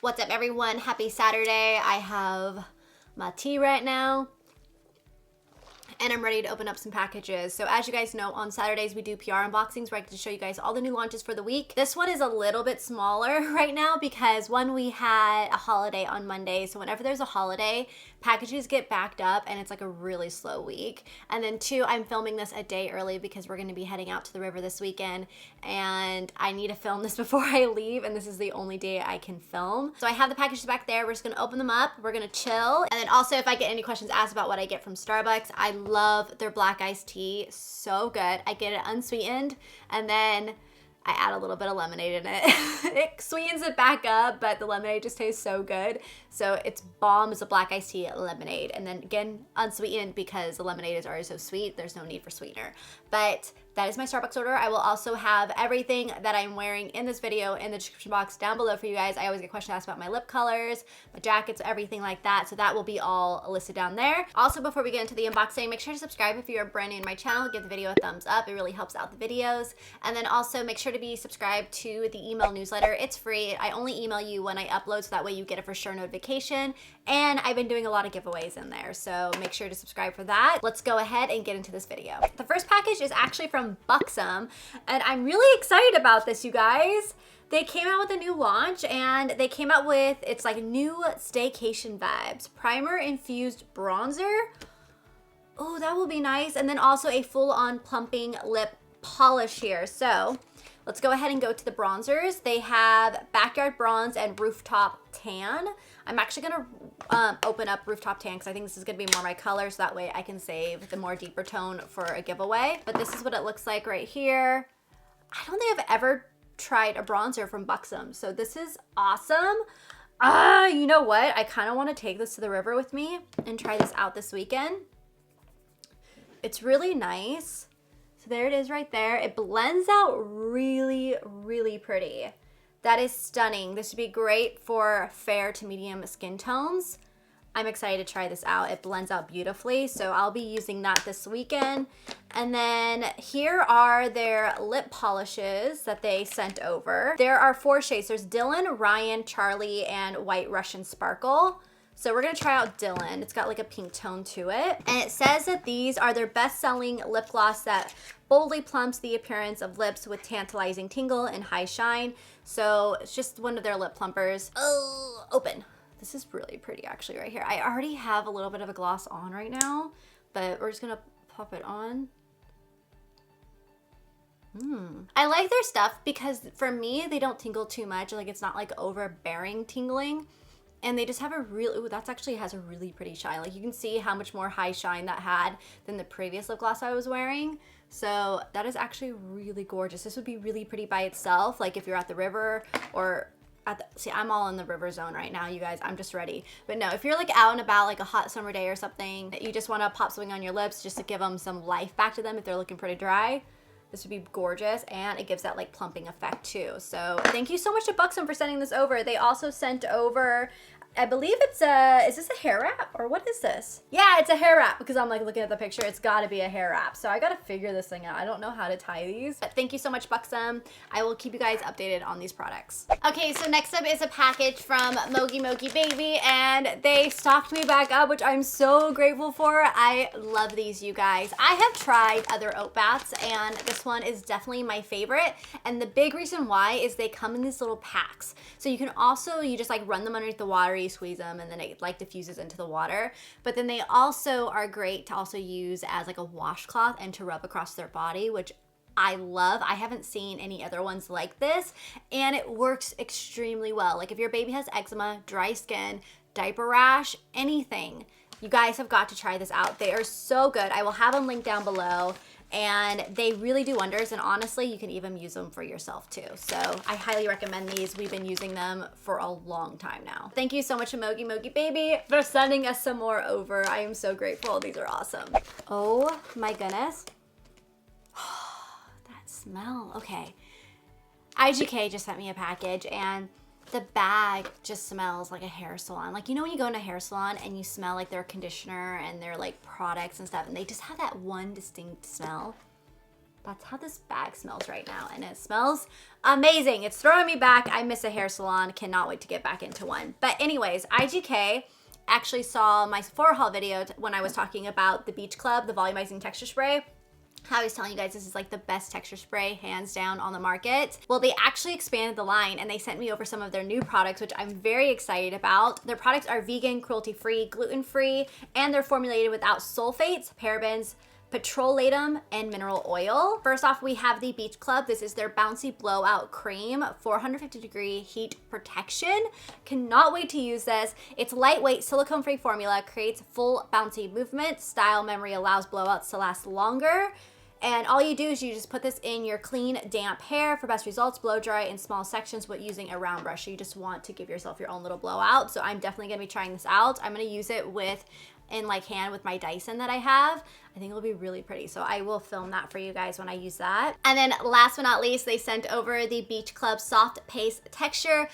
What's up everyone? Happy Saturday. I have my tea right now and I'm ready to open up some packages. So as you guys know, on Saturdays we do PR unboxings where I get to show you guys all the new launches for the week. This one is a little bit smaller right now because one, we had a holiday on Monday. So whenever there's a holiday, packages get backed up and it's like a really slow week. And then two, I'm filming this a day early because we're gonna be heading out to the river this weekend and I need to film this before I leave, and this is the only day I can film. So I have the packages back there. We're just gonna open them up. We're gonna chill. And then also if I get any questions asked about what I get from Starbucks, I love their black iced tea. So good. I get it unsweetened and then I add a little bit of lemonade in it. It sweetens it back up, but the lemonade just tastes so good. So it's bomb as a black iced tea lemonade. And then again, unsweetened because the lemonade is already so sweet. There's no need for sweetener. But that is my Starbucks order. I will also have everything that I'm wearing in this video in the description box down below for you guys. I always get questions asked about my lip colors, my jackets, everything like that. So that will be all listed down there. Also, before we get into the unboxing, make sure to subscribe if you're brand new to my channel. Give the video a thumbs up. It really helps out the videos. And then also make sure to be subscribed to the email newsletter. It's free. I only email you when I upload, so that way you get a for sure notification. And I've been doing a lot of giveaways in there, so make sure to subscribe for that. Let's go ahead and get into this video. The first package is actually from Buxom, and I'm really excited about this, you guys. They came out with a new launch and they came out with, it's like new staycation vibes. Primer infused bronzer. Oh, that will be nice. And then also a full-on plumping lip polish here. So let's go ahead and go to the bronzers. They have Backyard Bronze and Rooftop Tan. I'm actually gonna open up Rooftop Tan because I think this is gonna be more my color, so that way I can save the more deeper tone for a giveaway. But this is what it looks like right here. I don't think I've ever tried a bronzer from Buxom, so this is awesome. You know what? I kind of want to take this to the river with me and try this out this weekend. It's really nice. So there it is right there. It blends out really, really pretty. That is stunning. This would be great for fair to medium skin tones. I'm excited to try this out. It blends out beautifully, so I'll be using that this weekend. And then here are their lip polishes that they sent over. There are 4 shades. There's Dylan, Ryan, Charlie, and White Russian Sparkle. So we're gonna try out Dylan. It's got like a pink tone to it. And it says that these are their best-selling lip gloss that boldly plumps the appearance of lips with tantalizing tingle and high shine. So it's just one of their lip plumpers. Oh, open. This is really pretty actually right here. I already have a little bit of a gloss on right now, but we're just gonna pop it on. I like their stuff because for me, they don't tingle too much. Like it's not like overbearing tingling. And they just have a really, ooh, that actually has a really pretty shine. Like you can see how much more high shine that had than the previous lip gloss I was wearing. So that is actually really gorgeous. This would be really pretty by itself. Like if you're at the river or see, I'm all in the river zone right now, you guys. I'm just ready. But no, if you're like out and about like a hot summer day or something, you just want to pop something on your lips just to give them some life back to them if they're looking pretty dry. This would be gorgeous, and it gives that like plumping effect too. So thank you so much to Buxom for sending this over. They also sent over, I believe it's is this a hair wrap or what is this? Yeah, it's a hair wrap because I'm like looking at the picture. It's gotta be a hair wrap. So I gotta figure this thing out. I don't know how to tie these. But thank you so much, Buxom. I will keep you guys updated on these products. Okay, so next up is a package from Mochi Baby, and they stocked me back up, which I'm so grateful for. I love these, you guys. I have tried other oat baths, and this one is definitely my favorite. And the big reason why is they come in these little packs. So you can also, you just like run them underneath the water, you squeeze them, and then it like diffuses into the water. But then they also are great to also use as like a washcloth and to rub across their body, which I love. I haven't seen any other ones like this, and it works extremely well. Like if your baby has eczema, dry skin, diaper rash, anything, you guys have got to try this out. They are so good. I will have them linked down below. And they really do wonders, and honestly you can even use them for yourself too. So I highly recommend these. We've been using them for a long time now. Thank you so much to Mochi Baby for sending us some more over. I am so grateful. These are awesome. Oh my goodness. That smell. Okay, IGK just sent me a package, and the bag just smells like a hair salon. Like, you know when you go in a hair salon and you smell like their conditioner and their like products and stuff, and they just have that one distinct smell? That's how this bag smells right now, and it smells amazing. It's throwing me back. I miss a hair salon. Cannot wait to get back into one. But anyways, IGK actually saw my Sephora haul video when I was talking about the Beach Club, the volumizing texture spray. I was telling you guys this is like the best texture spray hands down on the market. Well, they actually expanded the line and they sent me over some of their new products, which I'm very excited about. Their products are vegan, cruelty-free, gluten-free, and they're formulated without sulfates, parabens, petrolatum, and mineral oil. First off, we have the Beach Club. This is their Bouncy Blowout Cream, 450-degree heat protection. Cannot wait to use this. It's lightweight, silicone-free formula, creates full bouncy movement. Style memory allows blowouts to last longer. And all you do is you just put this in your clean, damp hair. For best results, blow dry in small sections but using a round brush. So you just want to give yourself your own little blowout. So I'm definitely gonna be trying this out. I'm gonna use it in like hand with my Dyson that I have. I think it'll be really pretty. So I will film that for you guys when I use that. And then last but not least, they sent over the Beach Club Soft Paste Texture.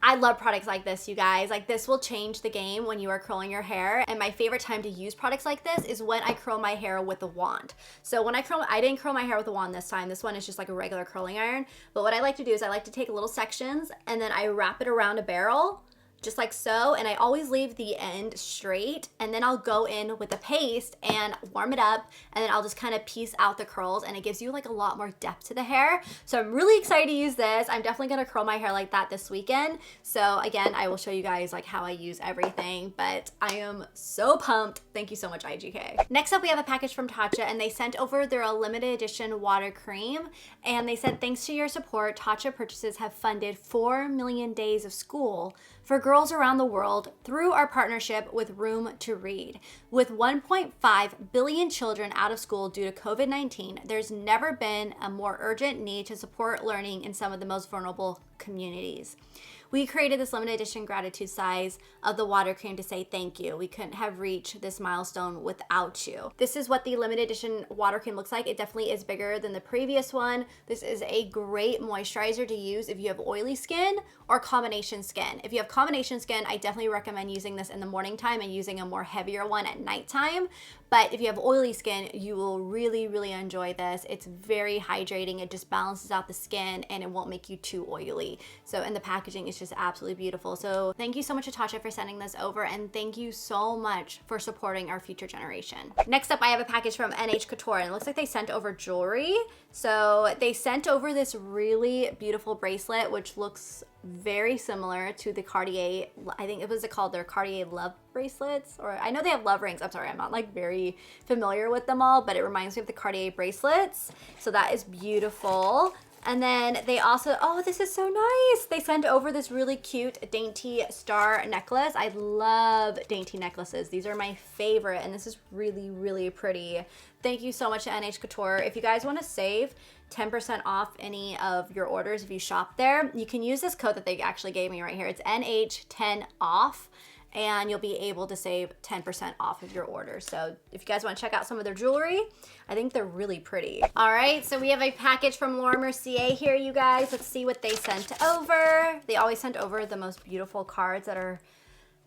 I love products like this, you guys. Like, this will change the game when you are curling your hair. And my favorite time to use products like this is when I curl my hair with a wand. So when I didn't curl my hair with a wand this time. This one is just like a regular curling iron. But what I like to do is I like to take little sections and then I wrap it around a barrel, just like so, and I always leave the end straight, and then I'll go in with the paste and warm it up, and then I'll just kind of piece out the curls, and it gives you like a lot more depth to the hair. So I'm really excited to use this. I'm definitely gonna curl my hair like that this weekend. So again, I will show you guys like how I use everything, but I am so pumped. Thank you so much, IGK. Next up, we have a package from Hotcha, and they sent over their limited edition water cream, and they said, thanks to your support, Hotcha purchases have funded 4 million days of school for girls around the world through our partnership with Room to Read. With 1.5 billion children out of school due to COVID-19, there's never been a more urgent need to support learning in some of the most vulnerable communities. We created this limited edition gratitude size of the water cream to say thank you. We couldn't have reached this milestone without you. This is what the limited edition water cream looks like. It definitely is bigger than the previous one. This is a great moisturizer to use if you have oily skin or combination skin. If you have combination skin, I definitely recommend using this in the morning time and using a more heavier one at nighttime. But if you have oily skin, you will really, really enjoy this. It's very hydrating. It just balances out the skin and it won't make you too oily. So, and the packaging is just absolutely beautiful. So thank you so much, Hotcha, for sending this over, and thank you so much for supporting our future generation. Next up, I have a package from NH Couture, and it looks like they sent over jewelry. So they sent over this really beautiful bracelet, which looks very similar to the Cartier, I think it was called their Cartier Love bracelets, or I know they have love rings. I'm sorry, I'm not like very familiar with them all, but it reminds me of the Cartier bracelets. So that is beautiful. And then they also, oh, this is so nice. They sent over this really cute dainty star necklace. I love dainty necklaces. These are my favorite, and this is really, really pretty. Thank you so much to NH Couture. If you guys want to save 10% off any of your orders if you shop there, you can use this code that they actually gave me right here. It's NH10OFF. And you'll be able to save 10% off of your order. So if you guys want to check out some of their jewelry, I think they're really pretty. All right, so we have a package from Laura Mercier here, you guys. Let's see what they sent over. They always sent over the most beautiful cards that are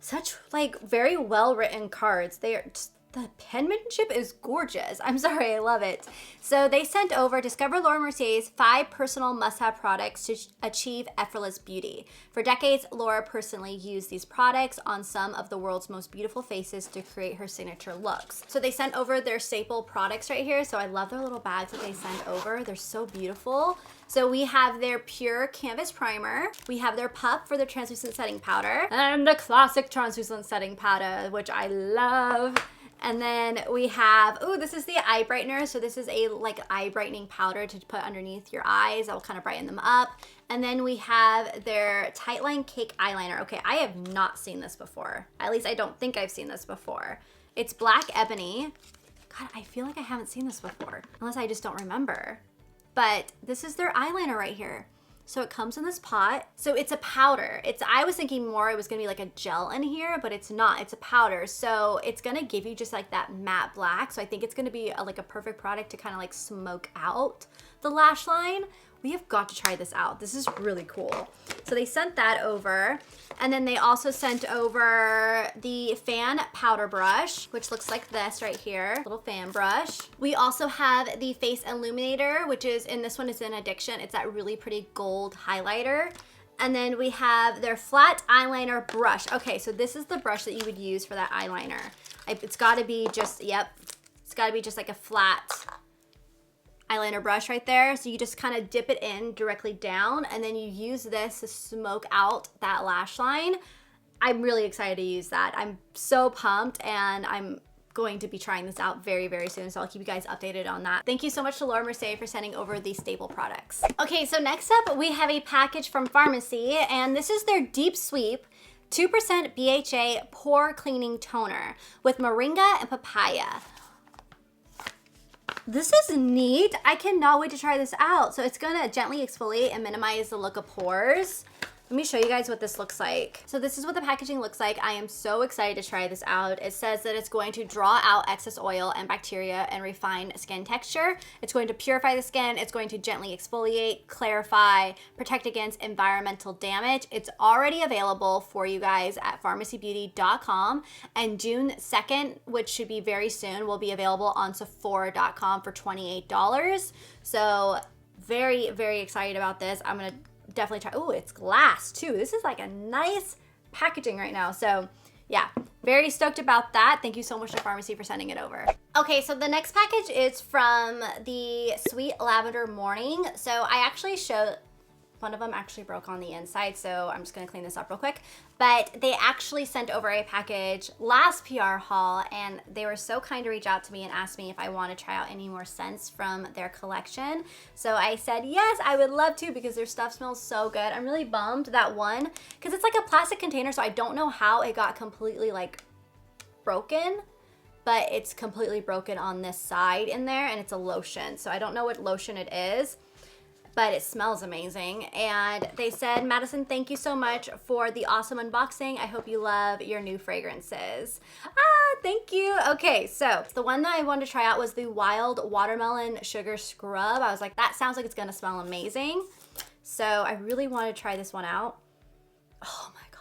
such like very well-written cards. They are just, the penmanship is gorgeous. I'm sorry, I love it. So they sent over, discover Laura Mercier's 5 personal must-have products to achieve effortless beauty. For decades, Laura personally used these products on some of the world's most beautiful faces to create her signature looks. So they sent over their staple products right here. So I love their little bags that they sent over. They're so beautiful. So we have their Pure Canvas Primer. We have their Puff for their translucent setting powder. And the classic translucent setting powder, which I love. And then we have, oh, this is the eye brightener. So this is a like eye brightening powder to put underneath your eyes. That will kind of brighten them up. And then we have their Tightline Cake Eyeliner. Okay, I have not seen this before. At least I don't think I've seen this before. It's Black Ebony. God, I feel like I haven't seen this before, unless I just don't remember. But this is their eyeliner right here. So it comes in this pot. So it's a powder. I was thinking more it was gonna be like a gel in here, but it's not, it's a powder. So it's gonna give you just like that matte black. So I think it's gonna be like a perfect product to kind of like smoke out the lash line, We have got to try this out. This is really cool. So they sent that over. And then they also sent over the fan powder brush, which looks like this right here. Little fan brush. We also have the face illuminator, which is, in this one is in Addiction. It's that really pretty gold highlighter. And then we have their flat eyeliner brush. Okay, so this is the brush that you would use for that eyeliner. It's gotta be just, yep. It's gotta be just like a flat eyeliner brush right there. So you just kind of dip it in directly down and then you use this to smoke out that lash line. I'm really excited to use that. I'm so pumped and I'm going to be trying this out very, very soon. So I'll keep you guys updated on that. Thank you so much to Laura Mercier for sending over these staple products. Okay, so next up we have a package from Pharmacy and this is their Deep Sweep 2% BHA Pore Cleaning Toner with Moringa and Papaya. This is neat. I cannot wait to try this out. So it's gonna gently exfoliate and minimize the look of pores. Let me show you guys what this looks like. So this is what the packaging looks like. I am so excited to try this out. It says that it's going to draw out excess oil and bacteria and refine skin texture. It's going to purify the skin. It's going to gently exfoliate, clarify, protect against environmental damage. It's already available for you guys at pharmacybeauty.com, and June 2nd, which should be very soon, will be available on Sephora.com for $28. So very, very excited about this. I'm gonna definitely try. Oh, it's glass too. This is like a nice packaging right now. So yeah, very stoked about that. Thank you so much to Pharmacy for sending it over. Okay, so the next package is from the Sweet Lavender Morning. So I actually showed, one of them actually broke on the inside, so I'm just gonna clean this up real quick. But they actually sent over a package last PR haul, and they were so kind to reach out to me and ask me if I want to try out any more scents from their collection. So I said, yes, I would love to, because their stuff smells so good. I'm really bummed that one, because it's like a plastic container, so I don't know how it got completely like broken, but it's completely broken on this side in there, and it's a lotion. So I don't know what lotion it is, but it smells amazing. And they said, Madison, thank you so much for the awesome unboxing. I hope you love your new fragrances. Thank you. Okay, so the one that I wanted to try out was the Wild Watermelon Sugar Scrub. I was like, that sounds like it's gonna smell amazing. So I really want to try this one out. Oh my God,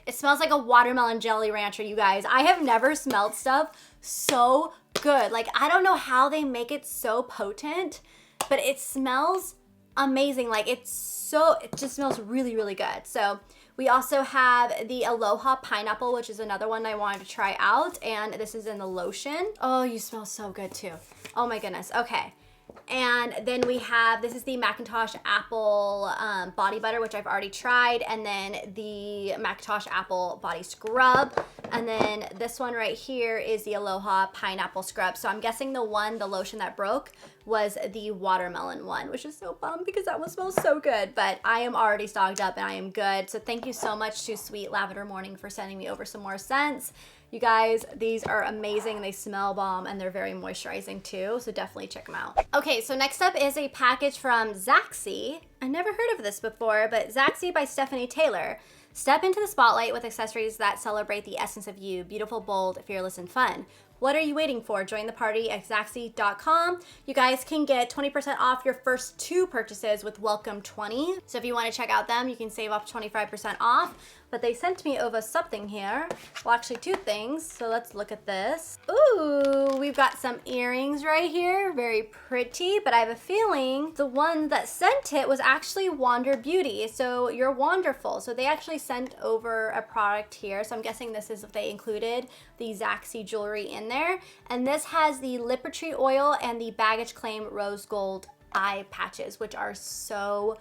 it smells like a watermelon jelly rancher, you guys. I have never smelled stuff so good. Like, I don't know how they make it so potent, but it smells amazing. Like, it just smells really, really good. So we also have the Aloha Pineapple, which is another one I wanted to try out. And this is in the lotion. Oh, you smell so good too. Oh my goodness. Okay. And then we have, this is the Macintosh Apple Body Butter, which I've already tried. And then the Macintosh Apple Body Scrub. And then this one right here is the Aloha Pineapple Scrub. So I'm guessing the lotion that broke was the watermelon one, which is so bummed because that one smells so good. But I am already stocked up and I am good. So thank you so much to Sweet Lavender Morning for sending me over some more scents. You guys, these are amazing. They smell bomb and they're very moisturizing too. So definitely check them out. Okay, so next up is a package from Zack C. I never heard of this before, but Zack C by Stephanie Taylor. Step into the spotlight with accessories that celebrate the essence of you. Beautiful, bold, fearless, and fun. What are you waiting for? Join the party at zackc.com. You guys can get 20% off your first 2 purchases with Welcome 20. So if you want to check out them, you can save up 25% off. But they sent me over something here. Well, actually 2 things. So let's look at this. Ooh, we've got some earrings right here. Very pretty, but I have a feeling the one that sent it was actually Wander Beauty. So you're wonderful. So they actually sent over a product here. So I'm guessing this is if they included the Zack C jewelry in there. And this has the Lippertree oil and the Baggage Claim Rose Gold eye patches, which are so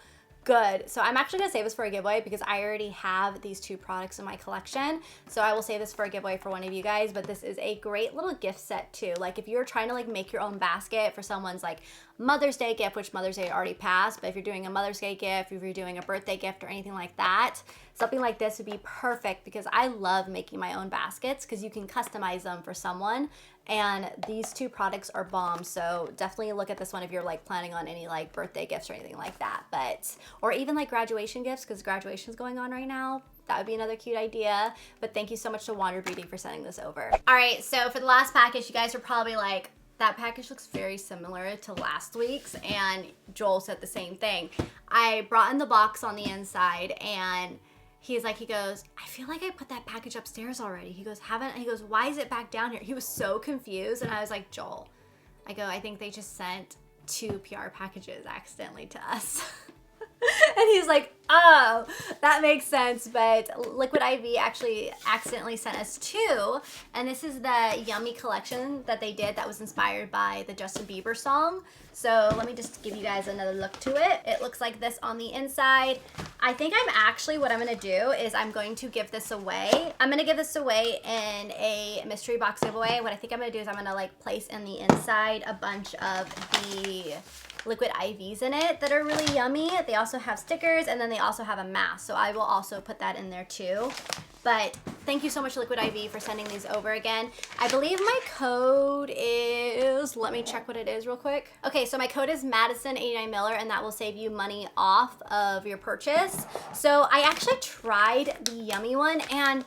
good. So I'm actually gonna save this for a giveaway because I already have these 2 products in my collection. So I will save this for a giveaway for one of you guys, but this is a great little gift set too. Like if you're trying to like make your own basket for someone's like Mother's Day gift, which Mother's Day already passed, but if you're doing a Mother's Day gift, if you're doing a birthday gift or anything like that, something like this would be perfect because I love making my own baskets because you can customize them for someone. And these 2 products are bomb. So definitely look at this one if you're like planning on any like birthday gifts or anything like that. But, or even like graduation gifts because graduation is going on right now. That would be another cute idea. But thank you so much to Wander Beauty for sending this over. All right, so for the last package, you guys are probably like, That package looks very similar to last week's, and Joel said the same thing. I brought in the box on the inside, and he goes, I feel like I put that package upstairs already. He goes, why is it back down here? He was so confused, and I was like, Joel, I think they just sent 2 PR packages accidentally to us. And he's like, oh, that makes sense, but Liquid IV actually accidentally sent us 2, and this is the Yummy collection that they did that was inspired by the Justin Bieber song. So let me just give you guys another look to it. It looks like this on the inside. I think what I'm gonna do is I'm going to give this away. I'm gonna give this away in a mystery box giveaway. What I think I'm gonna do is I'm gonna like place in the inside a bunch of the Liquid IVs in it that are really yummy. They also have stickers, and then they also have a mask, so I will also put that in there too. But thank you so much, Liquid IV, for sending these over again. I believe my code is, let me check what it is real quick. Okay, so my code is Madison 89 Miller, and that will save you money off of your purchase. So I actually tried the Yummy one, and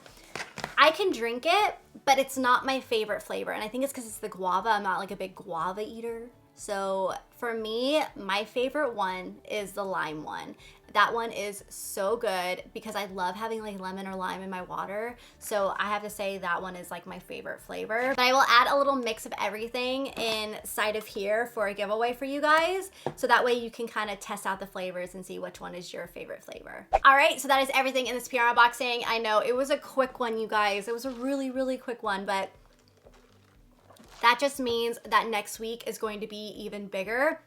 I can drink it, but it's not my favorite flavor. And I think it's because it's the guava. I'm not like a big guava eater. So for me, my favorite one is the lime one. That one is so good because I love having like lemon or lime in my water. So I have to say that one is like my favorite flavor. But I will add a little mix of everything inside of here for a giveaway for you guys. So that way you can kind of test out the flavors and see which one is your favorite flavor. All right, so that is everything in this PR unboxing. I know it was a quick one, you guys. It was a really, really quick one, but that just means that next week is going to be even bigger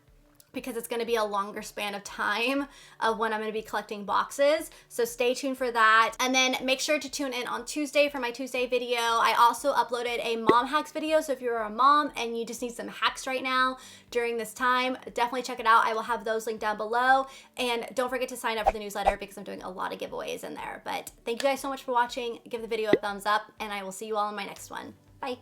because it's going to be a longer span of time of when I'm going to be collecting boxes. So stay tuned for that. And then make sure to tune in on Tuesday for my Tuesday video. I also uploaded a mom hacks video. So if you're a mom and you just need some hacks right now during this time, definitely check it out. I will have those linked down below. And don't forget to sign up for the newsletter because I'm doing a lot of giveaways in there. But thank you guys so much for watching. Give the video a thumbs up, and I will see you all in my next one. Bye.